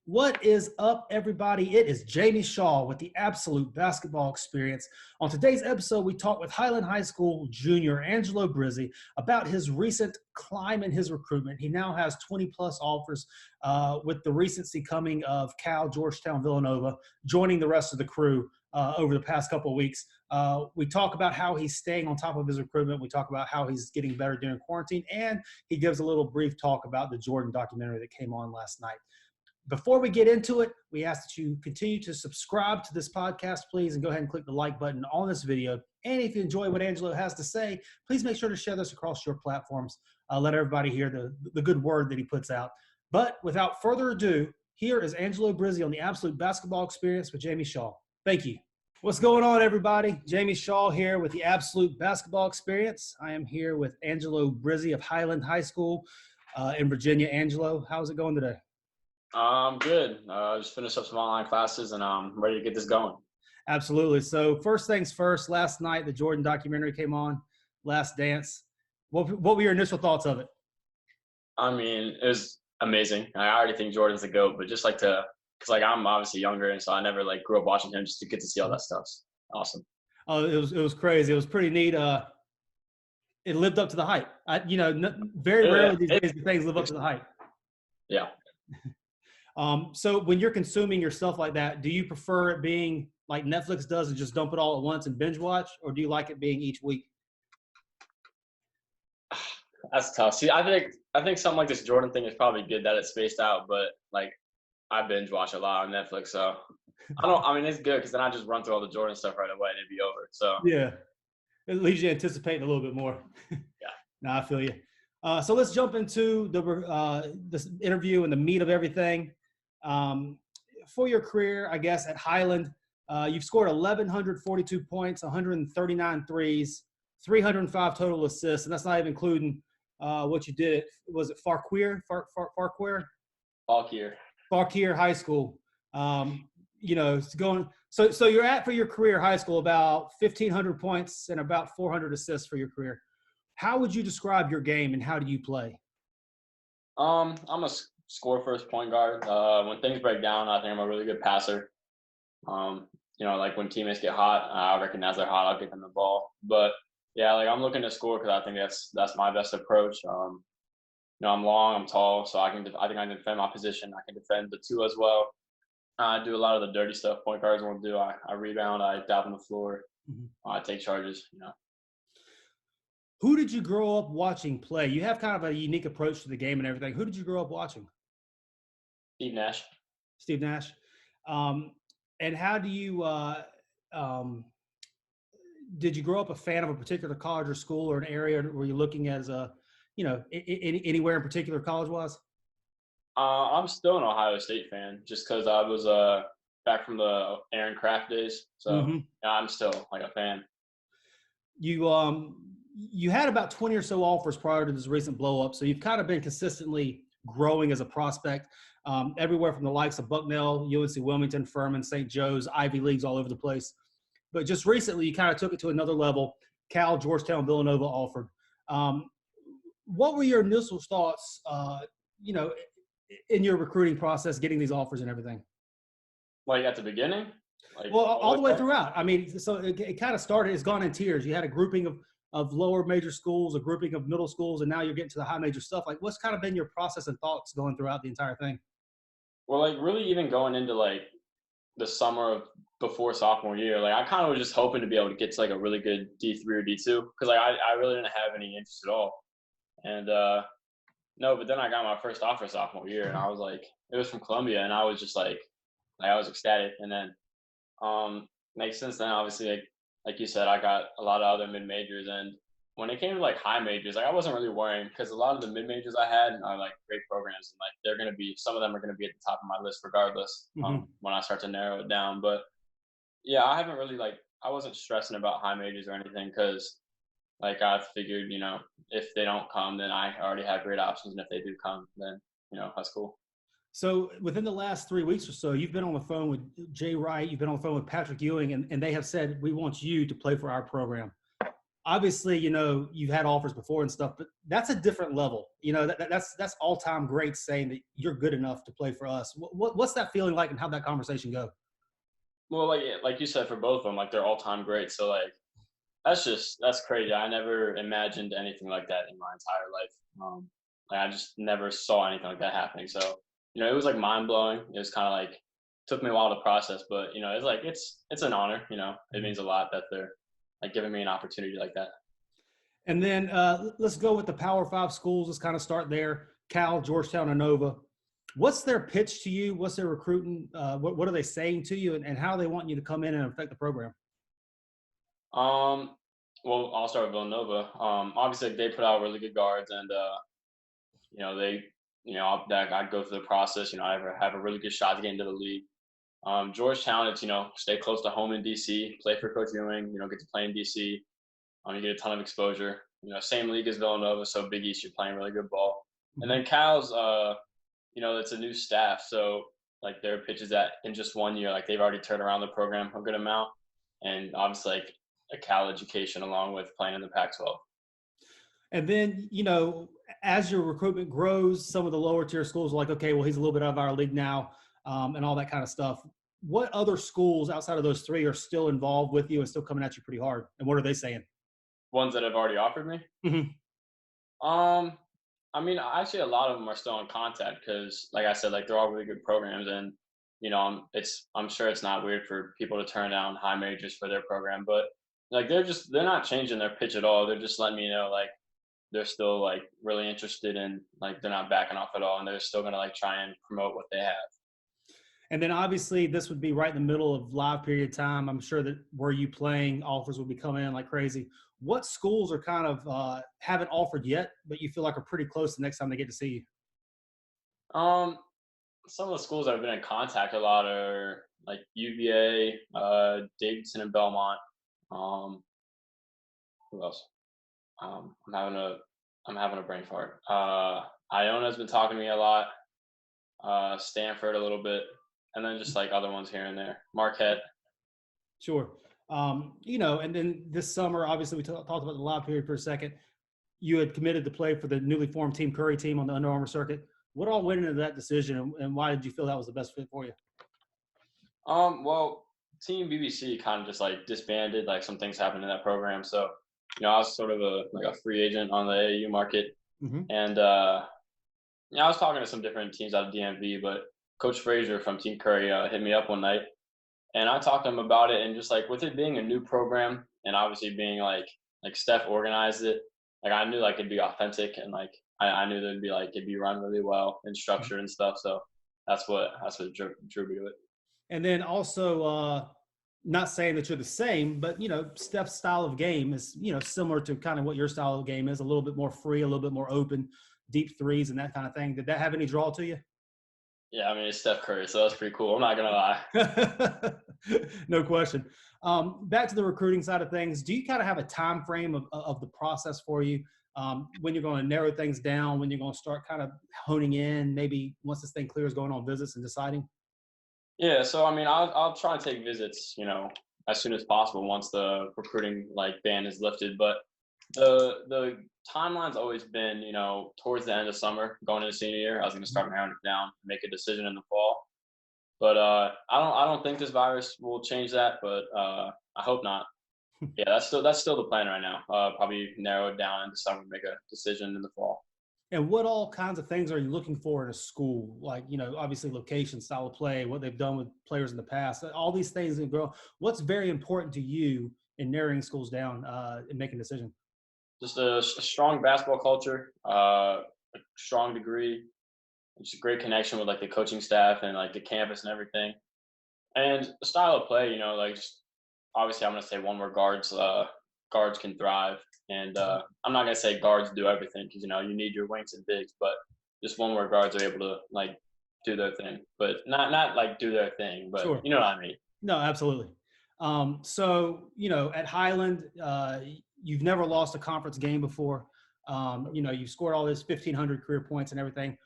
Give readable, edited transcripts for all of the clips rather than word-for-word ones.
What is up, everybody? It is Jamie Shaw with the Absolute Basketball Experience. On today's episode, we talk with Highland High School junior Angelo Brizzi about his recent climb in his recruitment. He now has 20-plus offers with the recency coming of Cal, Georgetown, Villanova, joining the rest of the crew over the past couple of weeks. We talk about how he's staying on top of his recruitment. We talk about how he's getting better during quarantine, and he gives a little brief talk about the Jordan documentary that came on last night. Before we get into it, we ask that you continue to subscribe to this podcast, please, and go ahead and click the like button on this video. And if you enjoy what Angelo has to say, please make sure to share this across your platforms. Let everybody hear the good word that he puts out. But without further ado, here is Angelo Brizzi on the Absolute Basketball Experience with Jamie Shaw. Thank you. What's going on, everybody? Jamie Shaw here with the Absolute Basketball Experience. I am here with Angelo Brizzi of Highland High School in Virginia. Angelo, how's it going today? I'm good. Just finished up some online classes and I'm ready to get this going. Absolutely. So first things first, last night the Jordan documentary came on, Last Dance. What were your initial thoughts of it? I mean, it was amazing. I already think Jordan's the GOAT, but just because I'm obviously younger and so I never grew up watching him just to get to see all that stuff. Awesome. Oh, it was crazy. It was pretty neat. It lived up to the hype. Very rarely these days things live up to the hype. Yeah. So when you're consuming your stuff like that, do you prefer it being like Netflix does and just dump it all at once and binge watch, or do you like it being each week? That's tough. See, I think something like this Jordan thing is probably good that it's spaced out, but I binge watch a lot on Netflix, so it's good because then I just run through all the Jordan stuff right away and it'd be over. So yeah, it leaves you anticipating a little bit more. Yeah. No, I feel you. So let's jump into this interview and the meat of everything. For your career, I guess, at Highland, you've scored 1,142 points, 139 threes, 305 total assists, and that's not even including what you did. Was it Fauquier High School? It's going. So you're at for your career high school about 1,500 points and about 400 assists for your career. How would you describe your game and how do you play? I'm a score first point guard. When things break down, I think I'm a really good passer. When teammates get hot, I recognize they're hot, I'll get them the ball. But yeah, I'm looking to score because I think that's my best approach. I'm long, I'm tall, so I think I can defend my position. I can defend the two as well. I do a lot of the dirty stuff point guards won't do. I rebound, I dive on the floor, I take charges. Who did you grow up watching play? You have kind of a unique approach to the game and everything. Who did you grow up watching? Steve Nash. And how do you did you grow up a fan of a particular college or school or an area where you're looking as anywhere in particular college-wise? I'm still an Ohio State fan just because I was back from the Aaron Kraft days. So yeah, I'm still a fan. You had about 20 or so offers prior to this recent blow-up, so you've kind of been consistently growing as a prospect everywhere from the likes of Bucknell, UNC Wilmington, Furman, St. Joe's, Ivy Leagues all over the place. But just recently, you kind of took it to another level. Cal, Georgetown, Villanova offered. What were your initial thoughts, in your recruiting process, getting these offers and everything? At the beginning? All the way throughout. I mean, so it kind of started, it's gone in tiers. You had a grouping of lower major schools, a grouping of middle schools, and now you're getting to the high major stuff. What's kind of been your process and thoughts going throughout the entire thing? Well, really even going into the summer of before sophomore year, I kind of was just hoping to be able to get to a really good D3 or D2 because I really didn't have any interest at all. And no, but then I got my first offer sophomore year, and I was it was from Columbia, and I was just I was ecstatic. And then since then, obviously, like you said, I got a lot of other mid majors, and when it came to high majors, I wasn't really worrying because a lot of the mid majors I had are great programs, and they're going to be, some of them are going to be at the top of my list regardless when I start to narrow it down. But yeah, I haven't really I wasn't stressing about high majors or anything because I figured, if they don't come, then I already have great options, and if they do come, then that's cool. So within the last 3 weeks or so, you've been on the phone with Wright, you've been on the phone with Ewing, and they have said, we want you to play for our program. obviously, you've had offers before and stuff, but that's a different level. That's all-time greats saying that you're good enough to play for us. What's that feeling like, and how'd that conversation go? Well, like you said, for both of them, like they're all time great. So like that's crazy. I never imagined anything like that in my entire life. Like I just never saw anything like that happening. So it was like mind blowing. It was kind of like took me a while to process, but it's like it's an honor. It means a lot that they're like giving me an opportunity like that. And then let's go with the Power Five schools. Let's kind of start there. Cal, Georgetown, and Nova. What's their pitch to you? What's their recruiting? What are they saying to you, and how they want you to come in and affect the program? Well, I'll start with Villanova. Obviously, like, they put out really good guards, and they, I'd go through the process. I have a really good shot to get into the league. Georgetown, it's stay close to home in DC, play for Coach Ewing. Get to play in DC. You get a ton of exposure. Same league as Villanova, so Big East, you're playing really good ball. And then Cal's, it's a new staff, so like their pitches that in just 1 year, like they've already turned around the program a good amount, and obviously like a Cal education along with playing in the Pac-12. And then, as your recruitment grows, some of the lower tier schools are like, okay, well, he's a little bit out of our league now, and all that kind of stuff. What other schools outside of those three are still involved with you and still coming at you pretty hard? And what are they saying? Ones that have already offered me? Mm-hmm. I mean, actually, a lot of them are still in contact because, like I said, like they're all really good programs, and I'm sure it's not weird for people to turn down high majors for their program, but like they're not changing their pitch at all. They're just letting me know like they're still like really interested in, like they're not backing off at all, and they're still gonna like try and promote what they have. And then obviously this would be right in the middle of live period time. I'm sure that where you playing, offers will be coming in like crazy. What schools are kind of haven't offered yet, but you feel like are pretty close the next time they get to see you? Some of the schools I've been in contact a lot are like UVA, Davidson, and Belmont. Who else? I'm having a brain fart. Iona's been talking to me a lot. Stanford a little bit, and then just like other ones here and there. Marquette. Sure. And then this summer, obviously, we talked about the live period for a second. You had committed to play for the newly formed Team Curry team on the Under Armour circuit. What all went into that decision, and why did you feel that was the best fit for you? Well, Team BBC kind of just like disbanded. Like some things happened in that program, so I was sort of a free agent on the AAU market, and I was talking to some different teams out of DMV, but Coach Frazier from Team Curry hit me up one night, and I talked to him about it, and just like with it being a new program, and obviously being like Steph organized it, like I knew like it'd be authentic, and like I knew that it'd be run really well and structured and stuff. So that's what drew me to it. And then also, not saying that you're the same, but Steph's style of game is similar to kind of what your style of game is, a little bit more free, a little bit more open, deep threes and that kind of thing. Did that have any draw to you? Yeah, I mean it's Steph Curry, so that's pretty cool. I'm not gonna lie. No question. Back to the recruiting side of things, do you kind of have a time frame of the process for you? When you're going to narrow things down, when you're going to start kind of honing in, maybe once this thing clears, going on visits and deciding? Yeah, so I mean, I'll try and take visits, as soon as possible once the recruiting like ban is lifted. But the timeline's always been, towards the end of summer, going into senior year, I was going to start narrowing it down, make a decision in the fall. But I don't think this virus will change that, but I hope not. Yeah, that's still the plan right now. Probably narrow it down in the summer, make a decision in the fall. And what all kinds of things are you looking for in a school? Like, obviously location, style of play, what they've done with players in the past, all these things that grow. What's very important to you in narrowing schools down and making a decision? Just a strong basketball culture, a strong degree, just a great connection with like the coaching staff and like the campus and everything. And the style of play, like just obviously I'm going to say one where guards can thrive. And I'm not going to say guards do everything because, you need your wings and bigs, but just one where guards are able to like do their thing, but not like do their thing, but sure. You know what I mean? No, absolutely. So, at Highland, you've never lost a conference game before. You've scored all this 1,500 career points and everything.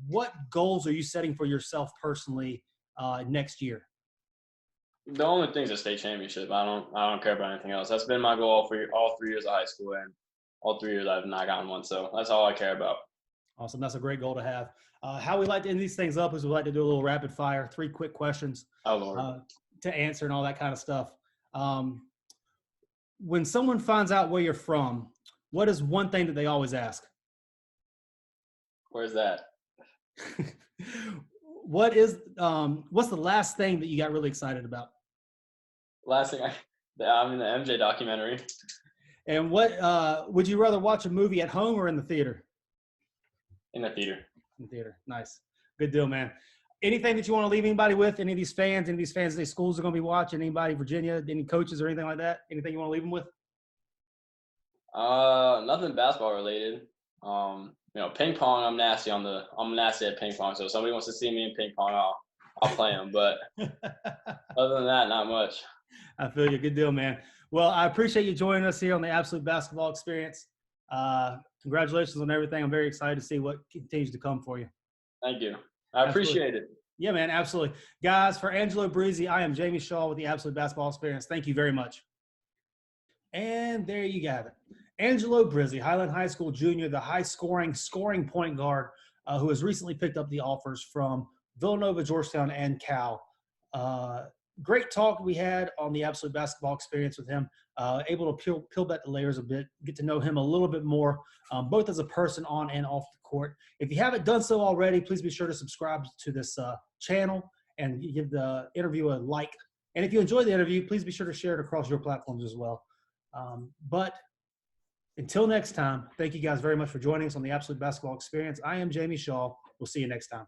What goals are you setting for yourself personally next year? The only thing's a state championship. I don't care about anything else. That's been my goal for all 3 years of high school, and all 3 years I've not gotten one. So that's all I care about. Awesome. That's a great goal to have. How we like to end these things up is we like to do a little rapid fire, 3 quick questions Oh Lord. to answer and all that kind of stuff. When someone finds out where you're from, what is one thing that they always ask? Where's that? What's the last thing that you got really excited about? Last thing I'm in the MJ documentary. And what would you rather watch a movie at home or in the theater? In the theater. In the theater. Nice. Good deal, man. Anything that you want to leave anybody with? Any of these fans that these schools are going to be watching? Anybody, Virginia, any coaches or anything like that? Anything you want to leave them with? Nothing basketball related. Ping pong. I'm nasty at ping pong. So if somebody wants to see me in ping pong, I'll play them. But other than that, not much. I feel you. Good deal, man. Well, I appreciate you joining us here on the Absolute Basketball Experience. Congratulations on everything. I'm very excited to see what continues to come for you. Thank you. I appreciate it. Yeah, man, absolutely. Guys, for Angelo Brizzi, I am Jamie Shaw with the Absolute Basketball Experience. Thank you very much. And there you have it. Angelo Brizzi, Highland High School junior, the high-scoring point guard who has recently picked up the offers from Villanova, Georgetown, and Cal. Great talk we had on the Absolute Basketball Experience with him, able to peel back the layers a bit, get to know him a little bit more, both as a person on and off the court. If you haven't done so already, please be sure to subscribe to this channel and give the interview a like. And if you enjoyed the interview, please be sure to share it across your platforms as well. But until next time, thank you guys very much for joining us on the Absolute Basketball Experience. I am Jamie Shaw. We'll see you next time.